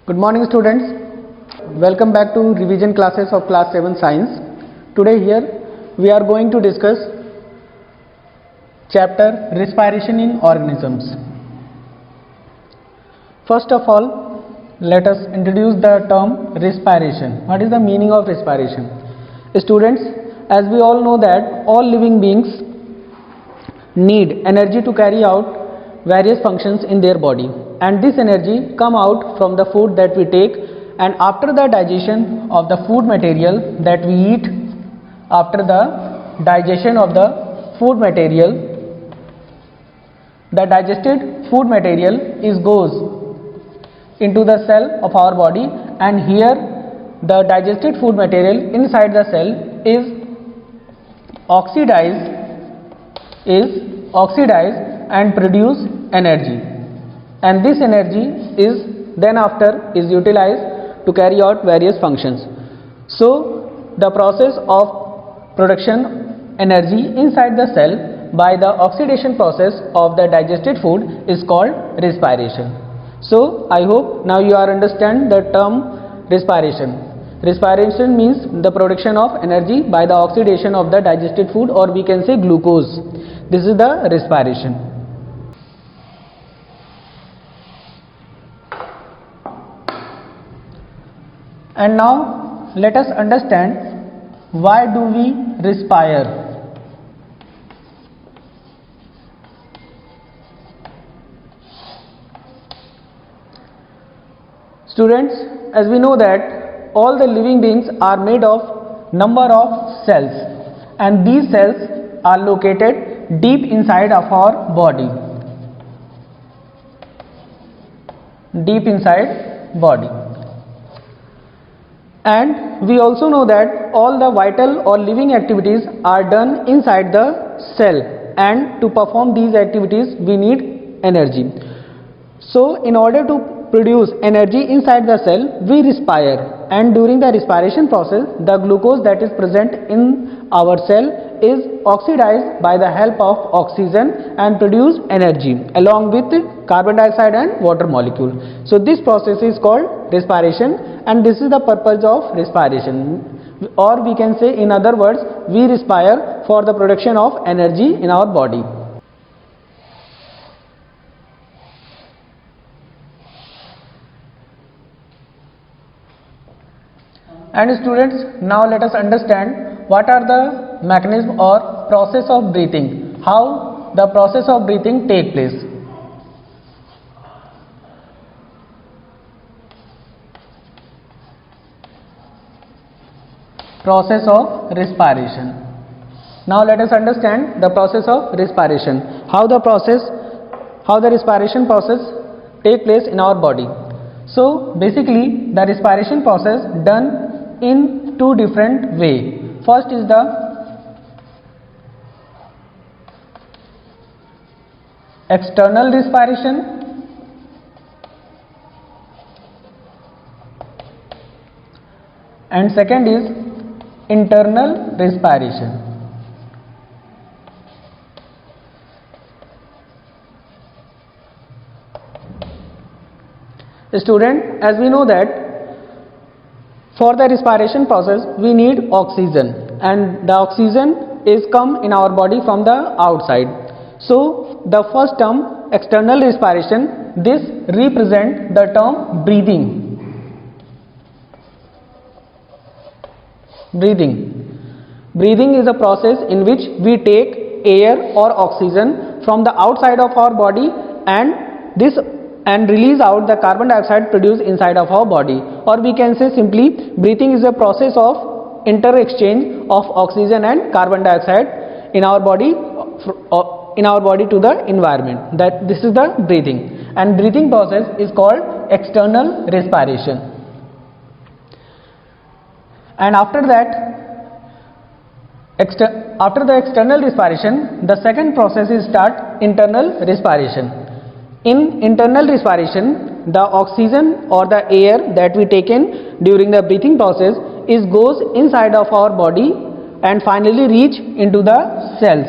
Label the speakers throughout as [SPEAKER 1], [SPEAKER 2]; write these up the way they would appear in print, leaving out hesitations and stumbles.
[SPEAKER 1] Good morning students. Welcome back to revision classes of class 7 science. Today here we are going to discuss chapter respiration in organisms. First of all, let us introduce the term respiration. What is the meaning of respiration? Students, as we all know that all living beings need energy to carry out various functions in their body, and this energy come out from the food that we take, and after the digestion of the food material that we eat, after the digestion of the food material, the digested food material goes into the cell of our body, and here the digested food material inside the cell is oxidized and produce energy, and this energy is then after is utilized to carry out various functions. So the process of production energy inside the cell by the oxidation process of the digested food is called respiration. So I hope now you are understand the term respiration. Respiration means the production of energy by the oxidation of the digested food, or we can say glucose. This is the respiration. And now let us understand why do we respire. Students, as we know that all the living beings are made of number of cells, and these cells are located deep inside of our body. Deep inside body. And we also know that all the vital or living activities are done inside the cell, and to perform these activities we need energy. So in order to produce energy inside the cell, we respire, and during the respiration process the glucose that is present in our cell is oxidized by the help of oxygen and produce energy along with carbon dioxide and water molecule. So this process is called respiration, and this is the purpose of respiration, or we can say in other words, we respire for the production of energy in our body. And students, now let us understand what are the mechanism or process of breathing, how the process of breathing take place. Process of respiration. Now let us understand the process of respiration, how the respiration process take place in our body. So basically the respiration process done in two different way. First is the external respiration, and second is internal respiration. Student, as we know that for the respiration process we need oxygen, and the oxygen is come in our body from the outside. So the first term, external respiration, this represent the term breathing. Breathing is a process in which we take air or oxygen from the outside of our body and release out the carbon dioxide produced inside of our body, or we can say simply breathing is a process of inter-exchange of oxygen and carbon dioxide in our body to the environment. That this is the breathing, and breathing process is called external respiration. And after the external respiration, the second process is start internal respiration. In internal respiration, the oxygen or the air that we take in during the breathing process goes inside of our body and finally reach into the cells,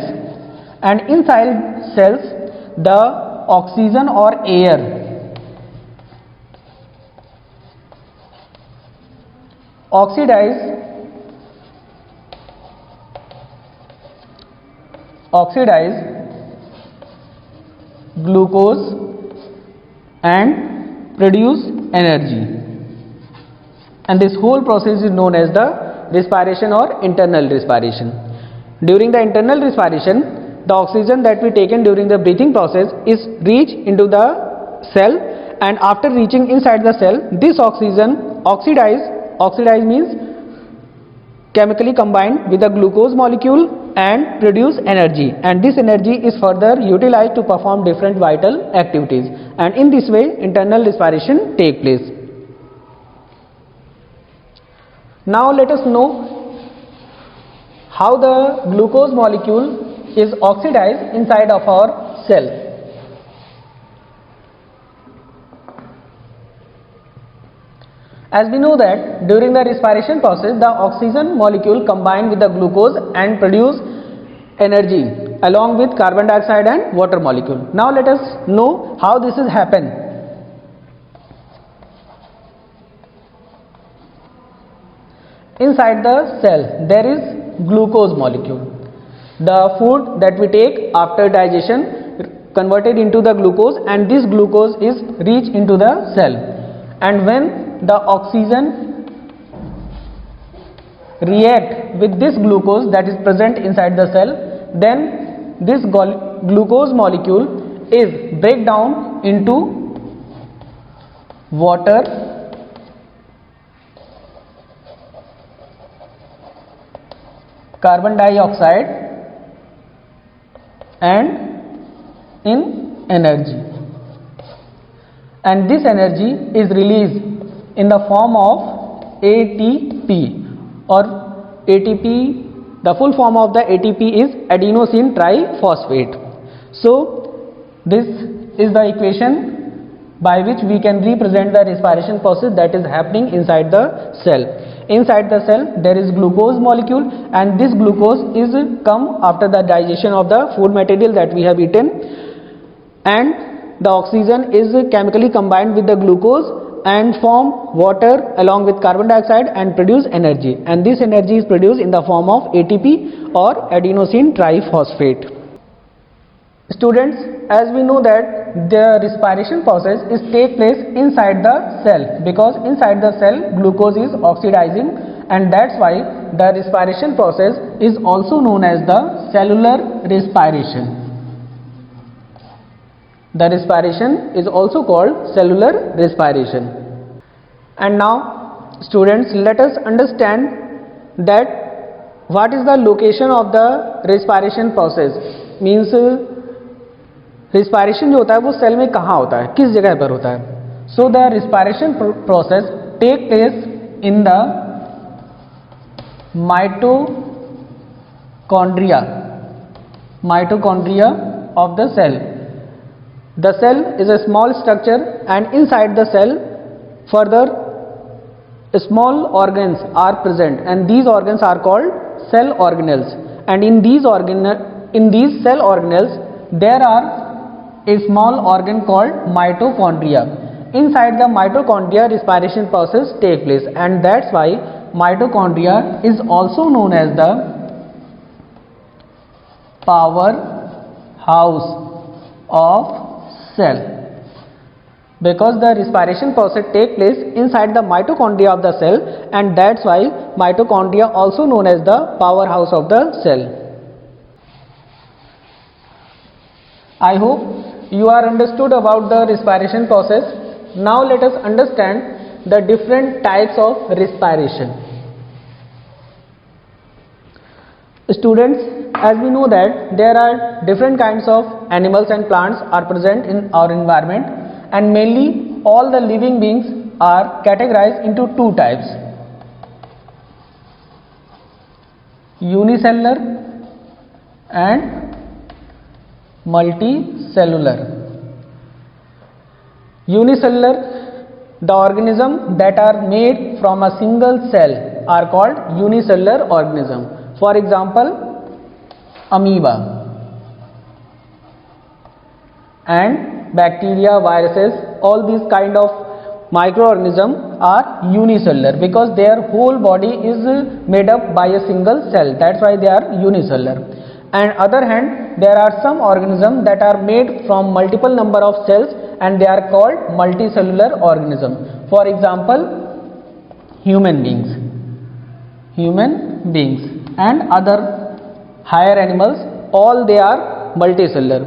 [SPEAKER 1] and inside cells the oxygen or air oxidize glucose and produce energy, and this whole process is known as the respiration or internal respiration. During the internal respiration, the oxygen that we taken during the breathing process is reached into the cell, and after reaching inside the cell, this oxygen oxidize means chemically combined with the glucose molecule and produce energy, and this energy is further utilized to perform different vital activities, and in this way internal respiration take place. Now let us know how the glucose molecule is oxidized inside of our cell. As we know that during the respiration process, the oxygen molecule combine with the glucose and produce energy along with carbon dioxide and water molecule. Now let us know how this is happen. Inside the cell there is glucose molecule. The food that we take after digestion converted into the glucose, and this glucose is reached into the cell, and when the oxygen react with this glucose that is present inside the cell, then this glucose molecule is break down into water, carbon dioxide and in energy, and this energy is released in the form of ATP, or ATP, the full form of the ATP is adenosine triphosphate. So this is the equation by which we can represent the respiration process that is happening inside the cell. Inside the cell there is glucose molecule, and this glucose is come after the digestion of the food material that we have eaten, and the oxygen is chemically combined with the glucose and form water along with carbon dioxide and produce energy, and this energy is produced in the form of ATP or adenosine triphosphate. Students, as we know that the respiration process is take place inside the cell, because inside the cell glucose is oxidizing, and that's why the respiration process is also known as the cellular respiration. The respiration is also called cellular respiration. And now students, let us understand that what is the location of the respiration process, means respiration जो होता है वो cell में कहाँ होता है, किस जगह पर होता है. So the respiration process take place in the mitochondria of the cell. The cell is a small structure, and inside the cell further small organs are present, and these organs are called cell organelles, and in these cell organelles there are a small organ called mitochondria. Inside the mitochondria respiration process take place, and that's why mitochondria is also known as the powerhouse of cell, because the respiration process take place inside the mitochondria of the cell, and that's why mitochondria also known as the powerhouse of the cell. I hope you are understood about the respiration process. Now let us understand the different types of respiration. Students, as we know that there are different kinds of animals and plants are present in our environment, and mainly all the living beings are categorized into two types: unicellular and multicellular. Unicellular, the organism that are made from a single cell are called unicellular organism. For example, amoeba, and bacteria, viruses, all these kind of microorganisms are unicellular because their whole body is made up by a single cell. That's why they are unicellular. And other hand, there are some organisms that are made from multiple number of cells and they are called multicellular organisms. For example, human beings and other higher animals, all they are multicellular.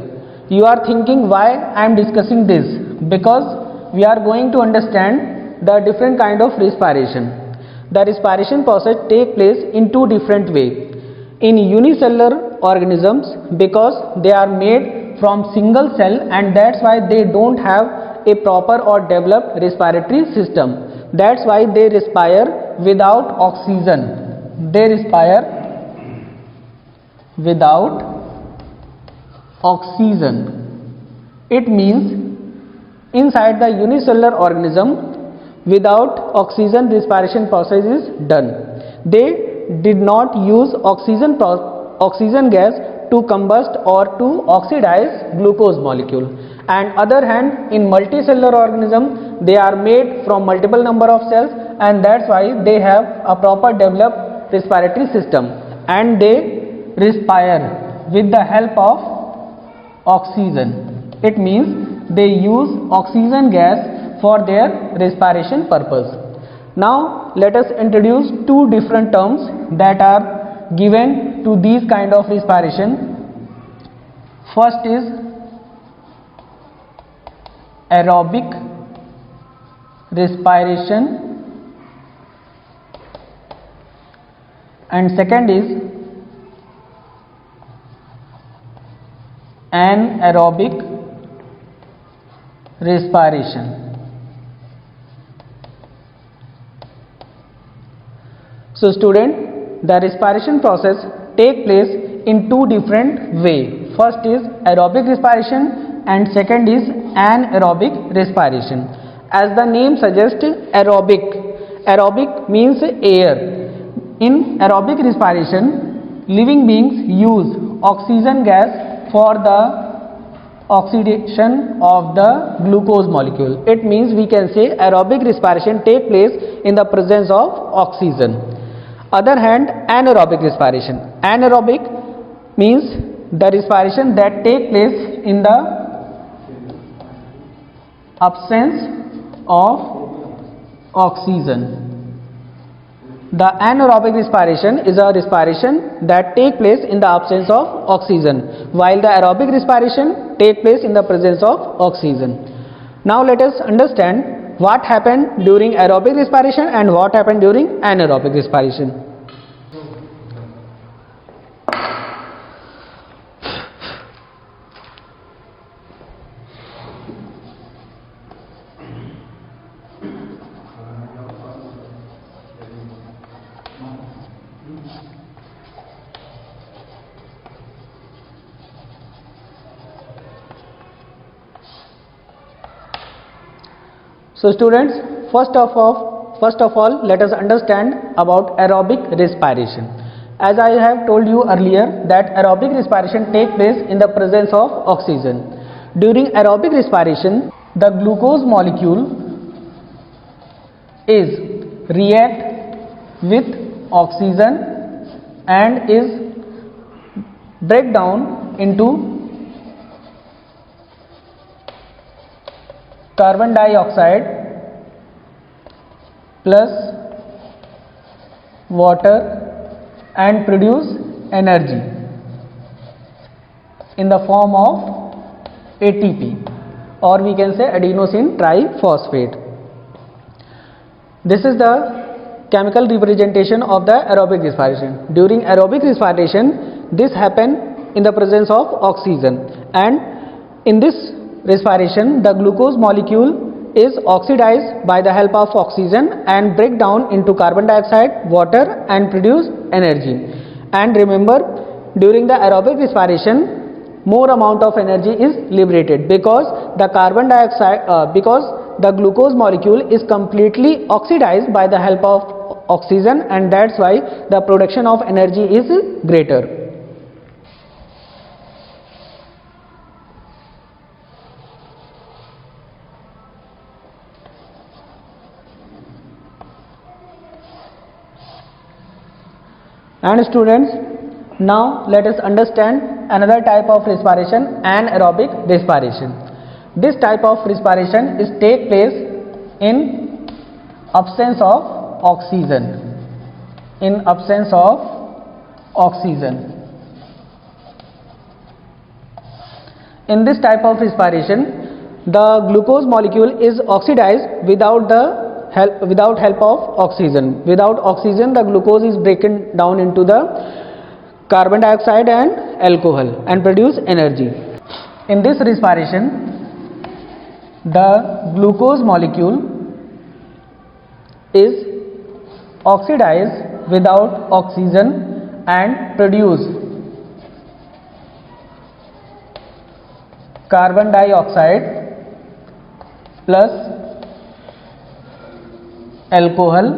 [SPEAKER 1] You are thinking why I am discussing this? Because we are going to understand the different kind of respiration. The respiration process take place in two different ways. In unicellular organisms, because they are made from single cell and that's why they don't have a proper or developed respiratory system. That's why they respire without oxygen. They respire without oxygen. It means inside the unicellular organism, without oxygen respiration process is done. They did not use oxygen gas to combust or to oxidize glucose molecule. And other hand, in multicellular organism, they are made from multiple number of cells and that's why they have a proper developed respiratory system and they respire with the help of oxygen. It means they use oxygen gas for their respiration purpose. Now let us introduce two different terms that are given to these kind of respiration. First is aerobic respiration and second is anaerobic respiration. So student, the respiration process take place in two different way. First is aerobic respiration and second is anaerobic respiration. As the name suggests, aerobic means air. In aerobic respiration, living beings use oxygen gas for the oxidation of the glucose molecule. It means we can say aerobic respiration take place in the presence of oxygen. Other hand, anaerobic respiration. Anaerobic means the respiration that take place in the absence of oxygen. The anaerobic respiration is a respiration that take place in the absence of oxygen, while the aerobic respiration take place in the presence of oxygen. Now let us understand what happened during aerobic respiration and what happened during anaerobic respiration. So students, first of all let us understand about aerobic respiration. As I have told you earlier that aerobic respiration take place in the presence of oxygen. During aerobic respiration, the glucose molecule is react with oxygen and is break down into carbon dioxide plus water and produce energy in the form of ATP, or we can say adenosine triphosphate. This is the chemical representation of the aerobic respiration. During aerobic respiration, this happen in the presence of oxygen, and in this respiration the glucose molecule is oxidized by the help of oxygen and break down into carbon dioxide, water and produce energy. And remember, during the aerobic respiration more amount of energy is liberated because the carbon dioxide because the glucose molecule is completely oxidized by the help of oxygen, and that's why the production of energy is greater. And students, now let us understand another type of respiration, anaerobic respiration. This type of respiration is take place in absence of oxygen. In absence of oxygen. In this type of respiration, the glucose molecule is oxidized without help of oxygen. Without oxygen, the glucose is broken down into the carbon dioxide and alcohol and produce energy. In this respiration, the glucose molecule is oxidized without oxygen and produce carbon dioxide plus alcohol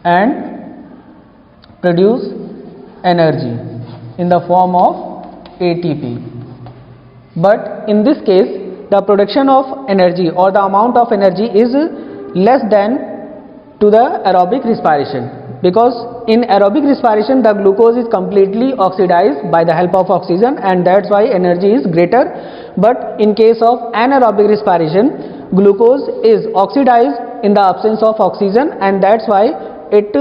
[SPEAKER 1] and produce energy in the form of ATP. But in this case, the production of energy or the amount of energy is less than to the aerobic respiration, because in aerobic respiration the glucose is completely oxidized by the help of oxygen, and that's why energy is greater. But in case of anaerobic respiration, glucose is oxidized in the absence of oxygen, and that's why it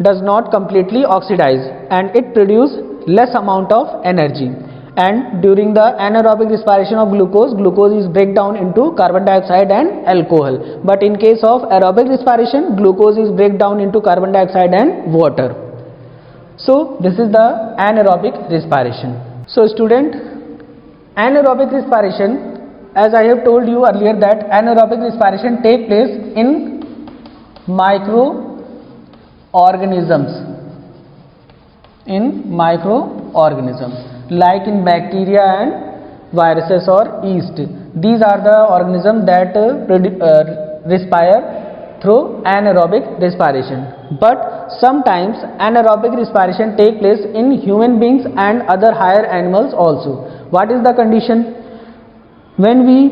[SPEAKER 1] does not completely oxidize and it produce less amount of energy. And during the anaerobic respiration of glucose is break down into carbon dioxide and alcohol. But in case of aerobic respiration, glucose is break down into carbon dioxide and water. So this is the anaerobic respiration. So student, anaerobic respiration, as I have told you earlier that anaerobic respiration take place in microorganisms like in bacteria and viruses or yeast. These are the organisms that respire through anaerobic respiration. But sometimes anaerobic respiration take place in human beings and other higher animals also. What is the condition? When we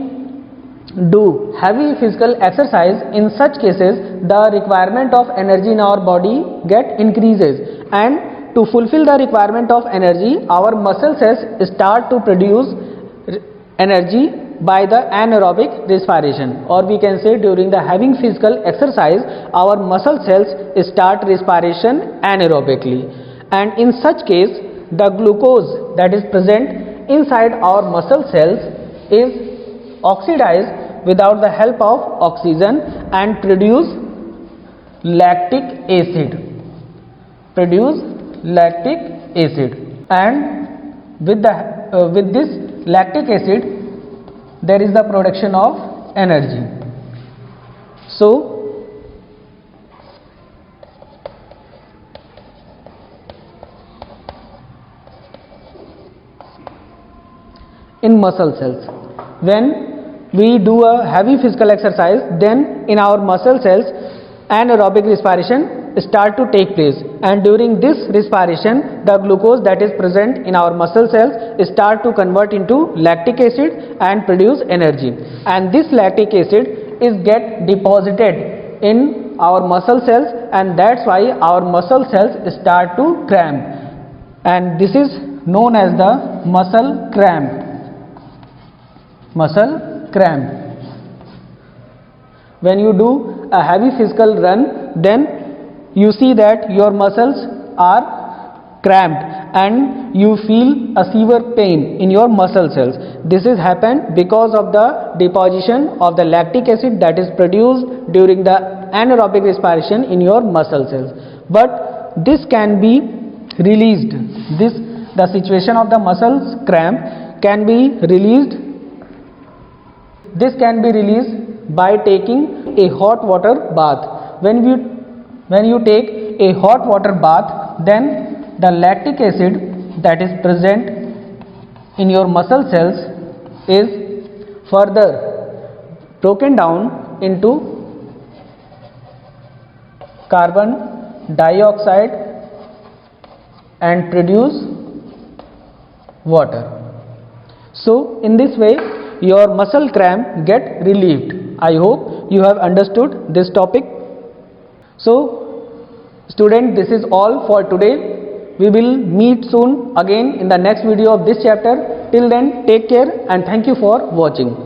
[SPEAKER 1] do heavy physical exercise, in such cases the requirement of energy in our body get increases, and to fulfill the requirement of energy, our muscle cells start to produce energy by the anaerobic respiration, or we can say during the having physical exercise our muscle cells start respiration anaerobically, and in such case the glucose that is present inside our muscle cells is oxidized without the help of oxygen and produce lactic acid. And with this lactic acid there is the production of energy. So in muscle cells, when we do a heavy physical exercise, then in our muscle cells anaerobic respiration start to take place, and during this respiration the glucose that is present in our muscle cells start to convert into lactic acid and produce energy, and this lactic acid is get deposited in our muscle cells, and that's why our muscle cells start to cramp, and this is known as the muscle cramp. When you do a heavy physical run, then you see that your muscles are cramped and you feel a severe pain in your muscle cells. This is happened because of the deposition of the lactic acid that is produced during the anaerobic respiration in your muscle cells. But this can be released. The situation of the muscles cramp can be released. This can be released by taking a hot water bath. When you take a hot water bath, then the lactic acid that is present in your muscle cells is further broken down into carbon dioxide and produce water. So in this way your muscle cramp get relieved. I hope you have understood this topic. So Student, this is all for today. We will meet soon again in the next video of this chapter. Till then, take care and thank you for watching.